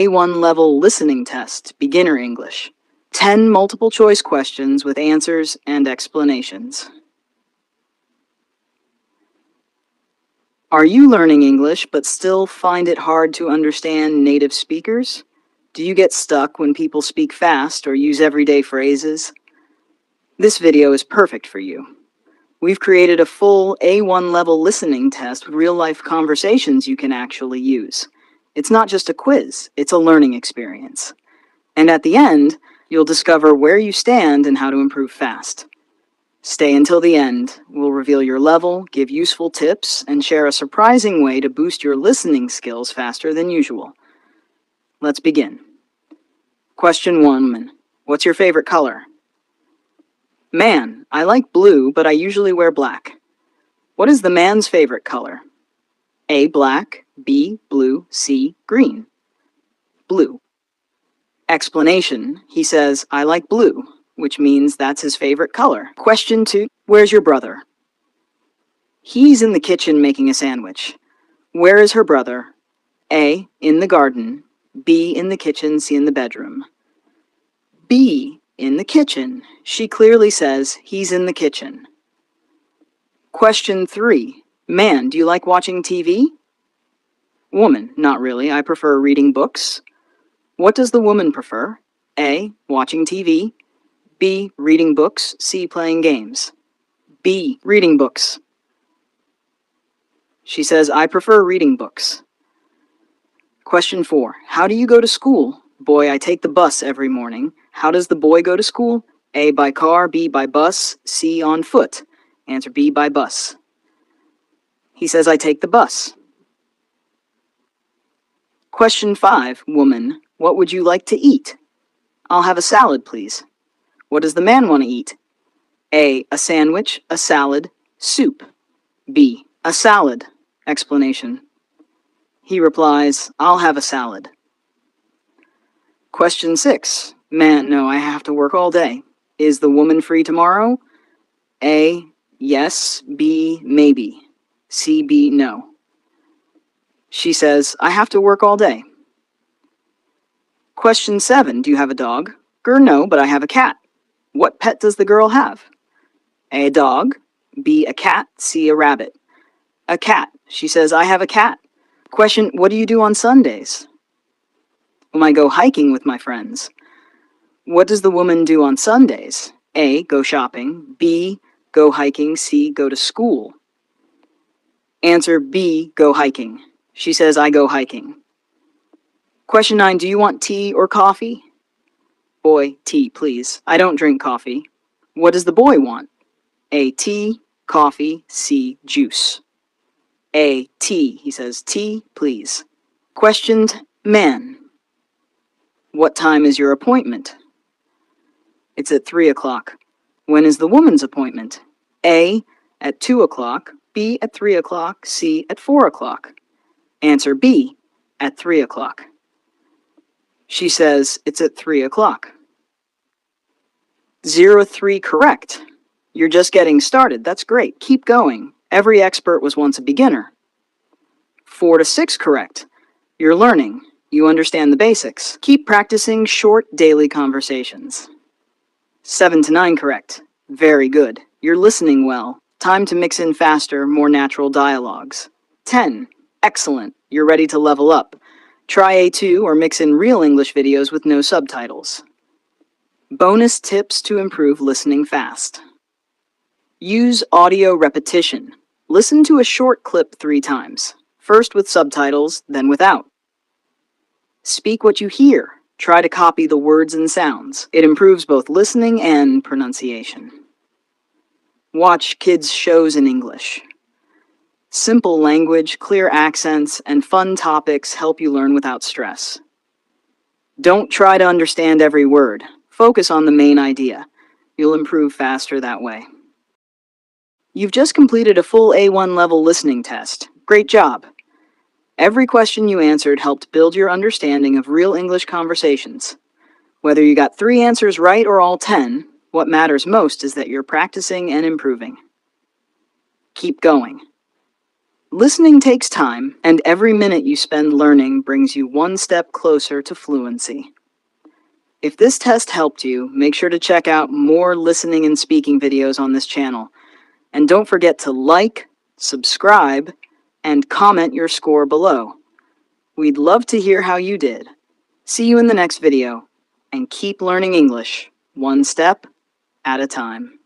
A1 level listening test, beginner English. 10 multiple choice questions with answers and explanations. Are you learning English but still find it hard to understand native speakers? Do you get stuck when people speak fast or use everyday phrases? This video is perfect for you. We've created a full A1 level listening test with real-life conversations you can actually use. It's not just a quiz, it's a learning experience. And at the end, you'll discover where you stand and how to improve fast. Stay until the end. We'll reveal your level, give useful tips, and share a surprising way to boost your listening skills faster than usual. Let's begin. Question 1. What's your favorite color? Man, I like blue, but I usually wear black. What is the man's favorite color? A, black, B, blue, C, green. Blue. Explanation. He says, I like blue, which means that's his favorite color. Question 2. Where's your brother? He's in the kitchen making a sandwich. Where is her brother? A, in the garden. B, in the kitchen, C, in the bedroom. B, in the kitchen. She clearly says he's in the kitchen. Question 3. Man, do you like watching TV? Woman, not really. I prefer reading books. What does the woman prefer? A, watching TV. B, reading books. C, playing games. B, reading books. She says, I prefer reading books. Question 4. How do you go to school? Boy, I take the bus every morning. How does the boy go to school? A, by car. B, by bus. C, on foot. Answer B, by bus. He says, I take the bus. Question 5. Woman, what would you like to eat? I'll have a salad, please. What does the man want to eat? A, a sandwich, a salad, soup. B, a salad. Explanation. He replies, I'll have a salad. Question 6. Man, no, I have to work all day. Is the woman free tomorrow? A, yes. B, maybe. C, B, no. She says, I have to work all day. Question 7. Do you have a dog? No, but I have a cat. What pet does the girl have? A, a dog. B, a cat. C, a rabbit. A cat. She says, I have a cat. Question, what do you do on Sundays? I go hiking with my friends. What does the woman do on Sundays? A, go shopping. B, go hiking. C, go to school. Answer B, go hiking. She says, I go hiking. Question 9, do you want tea or coffee? Boy, tea, please. I don't drink coffee. What does the boy want? A, tea, coffee, C, juice. A, tea. He says, tea, please. Question 10, man. What time is your appointment? It's at 3 o'clock. When is the woman's appointment? A, at 2 o'clock. B, at 3 o'clock. C, at 4 o'clock. Answer B, at 3 o'clock. She says, it's at 3 o'clock. 03 correct. You're just getting started. That's great. Keep going. Every expert was once a beginner. 4 to 6 correct. You're learning. You understand the basics. Keep practicing short daily conversations. 7 to 9 correct. Very good. You're listening well. Time to mix in faster, more natural dialogues. 10. Excellent. You're ready to level up. Try A2 or mix in real English videos with no subtitles. Bonus tips to improve listening fast. Use audio repetition. Listen to a short clip 3 times. First with subtitles, then without. Speak what you hear. Try to copy the words and sounds. It improves both listening and pronunciation. Watch kids' shows in English. Simple language, clear accents, and fun topics help you learn without stress. Don't try to understand every word. Focus on the main idea. You'll improve faster that way. You've just completed a full A1 level listening test. Great job! Every question you answered helped build your understanding of real English conversations. Whether you got 3 answers right or all 10, what matters most is that you're practicing and improving. Keep going. Listening takes time, and every minute you spend learning brings you one step closer to fluency. If this test helped you, make sure to check out more listening and speaking videos on this channel. And don't forget to like, subscribe, and comment your score below. We'd love to hear how you did. See you in the next video, and keep learning English, one step at a time.